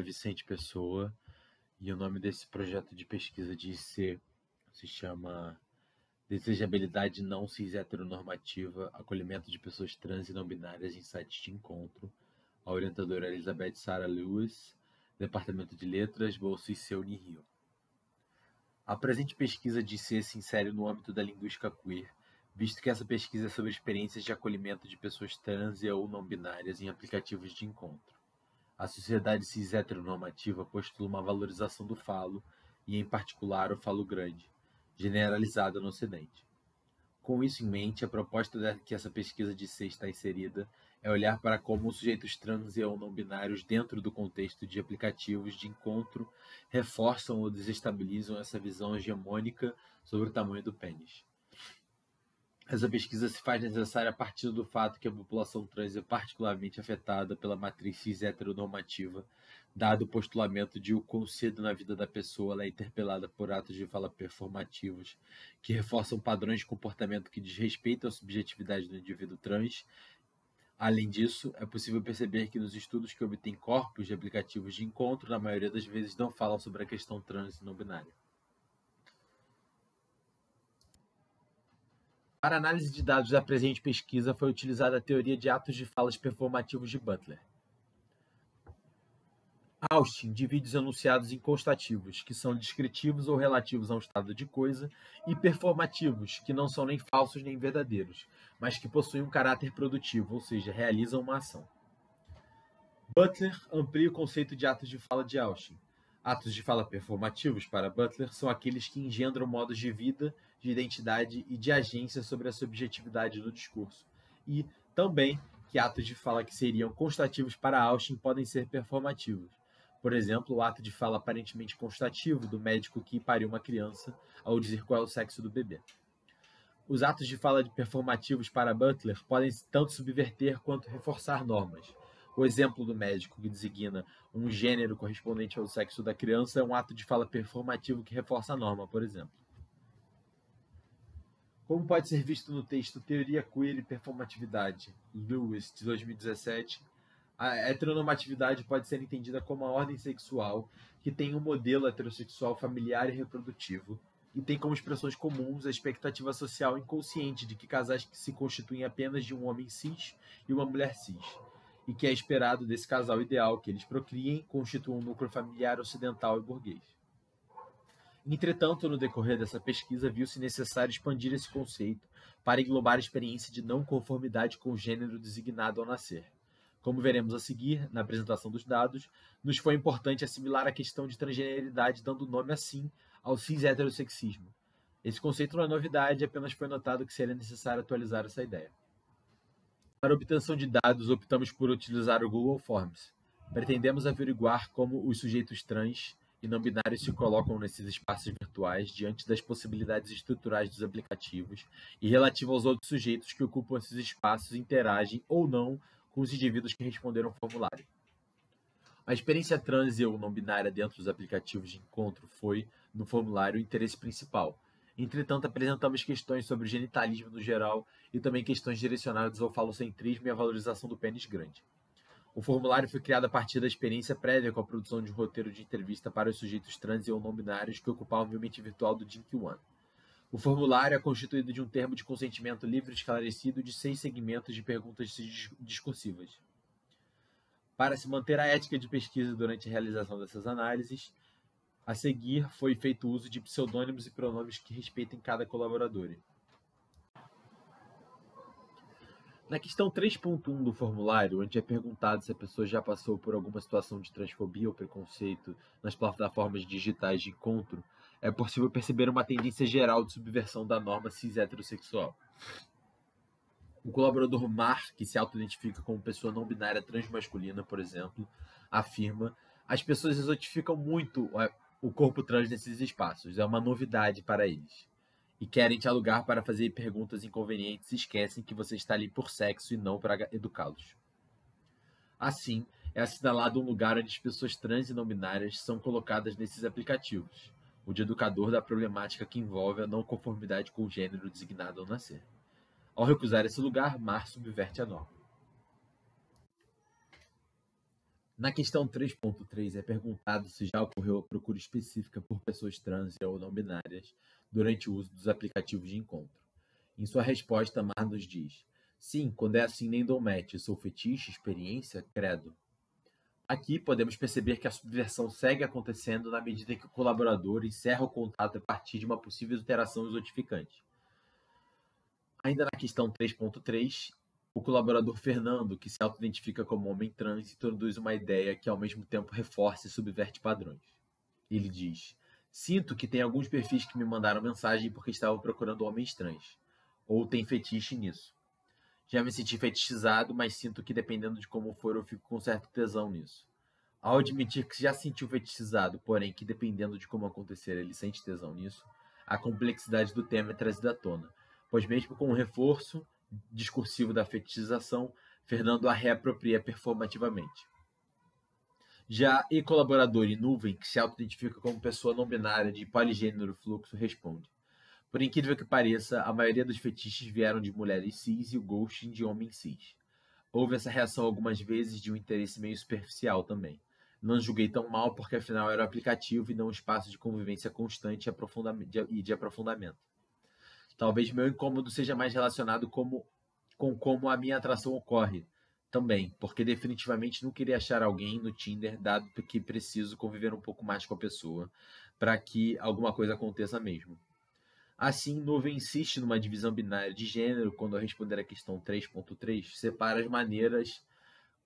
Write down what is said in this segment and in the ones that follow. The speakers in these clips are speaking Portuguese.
é Vicente Pessoa e o nome desse projeto de pesquisa de IC se chama Desejabilidade não cis heteronormativa, acolhimento de pessoas trans e não binárias em sites de encontro. A orientadora é Elizabeth Sarah Lewis, Departamento de Letras, bolsa IC Unirio. A presente pesquisa de IC se insere no âmbito da linguística queer, visto que essa pesquisa é sobre experiências de acolhimento de pessoas trans e ou não binárias em aplicativos de encontro. A sociedade cis heteronormativa postula uma valorização do falo, e em particular o falo grande, generalizada no Ocidente. Com isso em mente, a proposta que essa pesquisa de IC está inserida é olhar para como os sujeitos trans e ou não binários dentro do contexto de aplicativos de encontro reforçam ou desestabilizam essa visão hegemônica sobre o tamanho do pênis. Essa pesquisa se faz necessária a partir do fato que a população trans é particularmente afetada pela matriz cis heteronormativa, dado o postulamento de o quão cedo na vida da pessoa ela é interpelada por atos de fala performativos, que reforçam padrões de comportamento que desrespeitam a subjetividade do indivíduo trans. Além disso, é possível perceber que nos estudos que obtêm corpos de aplicativos de encontro, na maioria das vezes não falam sobre a questão trans e não binária. Para análise de dados da presente pesquisa, foi utilizada a teoria de atos de falas performativos de Butler. Austin divide os enunciados em constativos, que são descritivos ou relativos a um estado de coisa, e performativos, que não são nem falsos nem verdadeiros, mas que possuem um caráter produtivo, ou seja, realizam uma ação. Butler amplia o conceito de atos de fala de Austin. Atos de fala performativos, para Butler, são aqueles que engendram modos de vida, de identidade e de agência sobre a subjetividade do discurso. E, também, que atos de fala que seriam constativos para Austin podem ser performativos. Por exemplo, o ato de fala aparentemente constativo do médico que pariu uma criança ao dizer qual é o sexo do bebê. Os atos de fala performativos para Butler podem tanto subverter quanto reforçar normas. O exemplo do médico que designa um gênero correspondente ao sexo da criança é um ato de fala performativo que reforça a norma, por exemplo. Como pode ser visto no texto Teoria Queer e Performatividade, Lewis, de 2017, a heteronormatividade pode ser entendida como a ordem sexual que tem um modelo heterossexual familiar e reprodutivo e tem como expressões comuns a expectativa social inconsciente de que casais que se constituem apenas de um homem cis e uma mulher cis, e que é esperado desse casal ideal que eles procriem, constituam um núcleo familiar ocidental e burguês. Entretanto, no decorrer dessa pesquisa, viu-se necessário expandir esse conceito para englobar a experiência de não conformidade com o gênero designado ao nascer. Como veremos a seguir, na apresentação dos dados, nos foi importante assimilar a questão de transgeneridade, dando nome assim ao cis-heterossexismo. Esse conceito não é novidade, apenas foi notado que seria necessário atualizar essa ideia. Para a obtenção de dados, optamos por utilizar o Google Forms. Pretendemos averiguar como os sujeitos trans e não binários se colocam nesses espaços virtuais diante das possibilidades estruturais dos aplicativos e relativo aos outros sujeitos que ocupam esses espaços interagem ou não com os indivíduos que responderam ao formulário. A experiência trans e ou não binária dentro dos aplicativos de encontro foi, no formulário, o interesse principal. Entretanto, apresentamos questões sobre o genitalismo no geral e também questões direcionadas ao falocentrismo e à valorização do pênis grande. O formulário foi criado a partir da experiência prévia com a produção de um roteiro de entrevista para os sujeitos trans e ou não binários que ocupavam o ambiente virtual do Jink One. O formulário é constituído de um termo de consentimento livre e esclarecido de 6 segmentos de perguntas discursivas. Para se manter a ética de pesquisa durante a realização dessas análises, a seguir foi feito uso de pseudônimos e pronomes que respeitem cada colaborador. Na questão 3.1 do formulário, onde é perguntado se a pessoa já passou por alguma situação de transfobia ou preconceito nas plataformas digitais de encontro, é possível perceber uma tendência geral de subversão da norma cis-heterossexual. O colaborador Mar, que se auto-identifica como pessoa não binária transmasculina, por exemplo, afirma: as pessoas exotificam muito o corpo trans nesses espaços, é uma novidade para eles. E querem te alugar para fazer perguntas inconvenientes e esquecem que você está ali por sexo e não para educá-los. Assim, é assinalado um lugar onde as pessoas trans e não binárias são colocadas nesses aplicativos, o de educador da problemática que envolve a não conformidade com o gênero designado ao nascer. Ao recusar esse lugar, Mar subverte a norma. Na questão 3.3 é perguntado se já ocorreu a procura específica por pessoas trans ou não binárias durante o uso dos aplicativos de encontro. Em sua resposta, Mar nos diz: sim, quando é assim nem dou match, sou fetiche, experiência, credo. Aqui podemos perceber que a subversão segue acontecendo na medida que o colaborador encerra o contato a partir de uma possível interação exotificante. Ainda na questão 3.3, o colaborador Fernando, que se auto-identifica como homem trans, introduz uma ideia que ao mesmo tempo reforça e subverte padrões. Ele diz: sinto que tem alguns perfis que me mandaram mensagem porque estavam procurando homens trans, ou tem fetiche nisso. Já me senti fetichizado, mas sinto que dependendo de como for eu fico com certo tesão nisso. Ao admitir que já se sentiu fetichizado, porém que dependendo de como acontecer ele sente tesão nisso, a complexidade do tema é trazida à tona, pois mesmo com o reforço discursivo da fetichização, Fernando a reapropria performativamente. Já e-colaborador e nuvem, que se auto-identifica como pessoa não binária de poligênero fluxo, responde: por incrível que pareça, a maioria dos fetiches vieram de mulheres cis e o ghosting de homens cis. Houve essa reação algumas vezes de um interesse meio superficial também. Não julguei tão mal porque afinal era um aplicativo e não um espaço de convivência constante e de aprofundamento. Talvez meu incômodo seja mais relacionado com como a minha atração ocorre também, porque definitivamente não queria achar alguém no Tinder, dado que preciso conviver um pouco mais com a pessoa para que alguma coisa aconteça mesmo. Assim, Nuvem insiste numa divisão binária de gênero quando ao responder a questão 3.3, separa as maneiras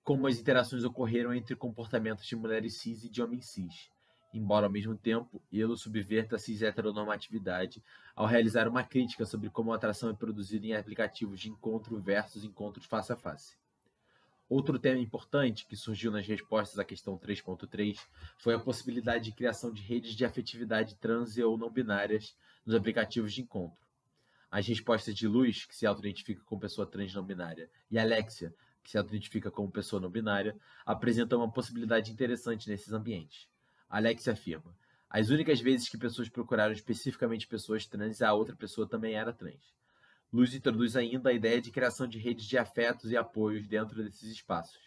como as interações ocorreram entre comportamentos de mulheres cis e de homens cis, embora ao mesmo tempo ele subverta a cis-heteronormatividade ao realizar uma crítica sobre como a atração é produzida em aplicativos de encontro versus encontros face a face. Outro tema importante que surgiu nas respostas à questão 3.3 foi a possibilidade de criação de redes de afetividade trans e ou não binárias nos aplicativos de encontro. As respostas de Luz, que se auto-identifica como pessoa trans não binária, e Alexia, que se auto-identifica como pessoa não binária, apresentam uma possibilidade interessante nesses ambientes. Alexia afirma: as únicas vezes que pessoas procuraram especificamente pessoas trans, a outra pessoa também era trans. Luz introduz ainda a ideia de criação de redes de afetos e apoios dentro desses espaços.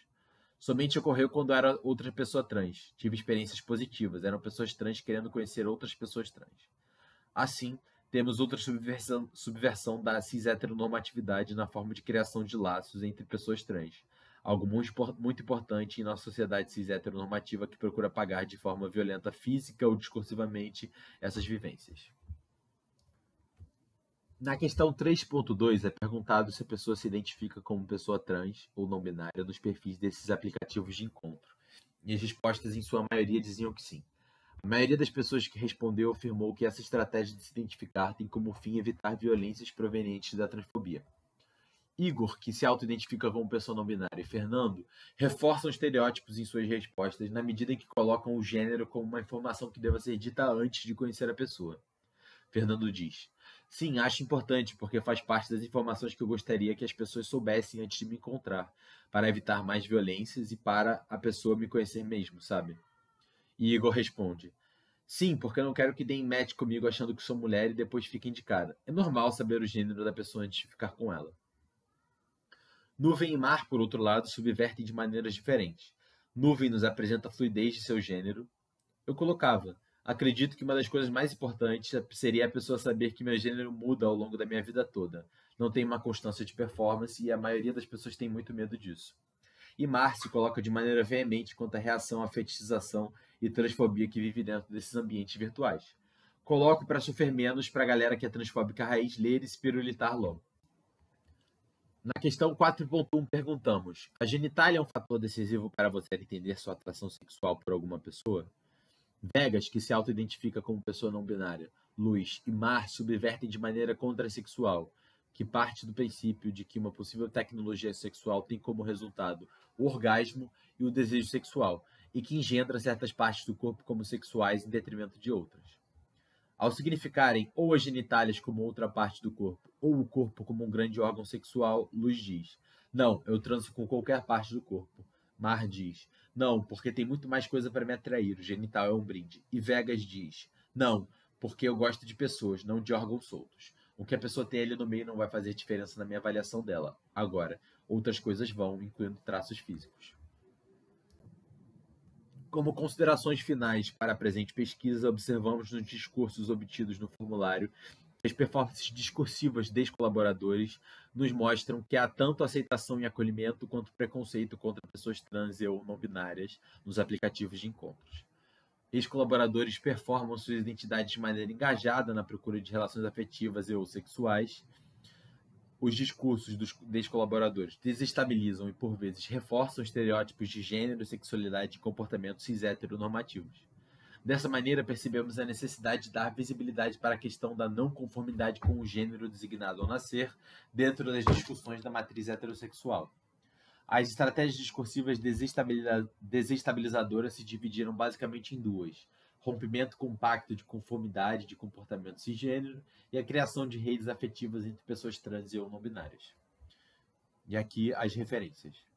Somente ocorreu quando era outra pessoa trans. Tive experiências positivas, eram pessoas trans querendo conhecer outras pessoas trans. Assim, temos outra subversão da cis-heteronormatividade na forma de criação de laços entre pessoas trans, algo muito importante em nossa sociedade cis-heteronormativa que procura apagar de forma violenta física ou discursivamente essas vivências. Na questão 3.2 é perguntado se a pessoa se identifica como pessoa trans ou não binária nos perfis desses aplicativos de encontro. E as respostas, em sua maioria, diziam que sim. A maioria das pessoas que respondeu afirmou que essa estratégia de se identificar tem como fim evitar violências provenientes da transfobia. Igor, que se auto-identifica como pessoa não binária, e Fernando reforçam estereótipos em suas respostas na medida em que colocam o gênero como uma informação que deva ser dita antes de conhecer a pessoa. Fernando diz: sim, acho importante, porque faz parte das informações que eu gostaria que as pessoas soubessem antes de me encontrar, para evitar mais violências e para a pessoa me conhecer mesmo, sabe? E Igor responde: sim, porque eu não quero que deem match comigo achando que sou mulher e depois fiquem de cara. É normal saber o gênero da pessoa antes de ficar com ela. Nuvem e Mar, por outro lado, subvertem de maneiras diferentes. Nuvem nos apresenta a fluidez de seu gênero. Eu colocava: acredito que uma das coisas mais importantes seria a pessoa saber que meu gênero muda ao longo da minha vida toda. Não tem uma constância de performance e a maioria das pessoas tem muito medo disso. E Mar se coloca de maneira veemente quanto à reação à fetichização e transfobia que vive dentro desses ambientes virtuais. Coloco para sofrer menos para a galera que é transfóbica raiz ler e se pirulitar logo. Na questão 4.1 perguntamos: a genitália é um fator decisivo para você entender sua atração sexual por alguma pessoa? Vegas, que se auto-identifica como pessoa não binária, Luz e Mar subvertem de maneira contrasexual, que parte do princípio de que uma possível tecnologia sexual tem como resultado o orgasmo e o desejo sexual, e que engendra certas partes do corpo como sexuais em detrimento de outras. Ao significarem ou as genitálias como outra parte do corpo, ou o corpo como um grande órgão sexual, Luz diz: não, eu transo com qualquer parte do corpo. Mar diz: não, porque tem muito mais coisa para me atrair, o genital é um brinde. E Vegas diz: não, porque eu gosto de pessoas, não de órgãos soltos. O que a pessoa tem ali no meio não vai fazer diferença na minha avaliação dela. Agora, outras coisas vão, incluindo traços físicos. Como considerações finais para a presente pesquisa, observamos nos discursos obtidos no formulário que as performances discursivas dos colaboradores nos mostram que há tanto aceitação e acolhimento quanto preconceito contra pessoas trans e ou não binárias nos aplicativos de encontros. Ex-colaboradores performam suas identidades de maneira engajada na procura de relações afetivas e ou sexuais. Os discursos dos colaboradores desestabilizam e, por vezes, reforçam estereótipos de gênero, sexualidade e comportamentos cis-heteronormativos. Dessa maneira, percebemos a necessidade de dar visibilidade para a questão da não conformidade com o gênero designado ao nascer dentro das discussões da matriz heterossexual. As estratégias discursivas desestabilizadoras se dividiram basicamente em duas: rompimento com o pacto de conformidade de comportamento cisgênero e a criação de redes afetivas entre pessoas trans e ou não binárias. E aqui as referências.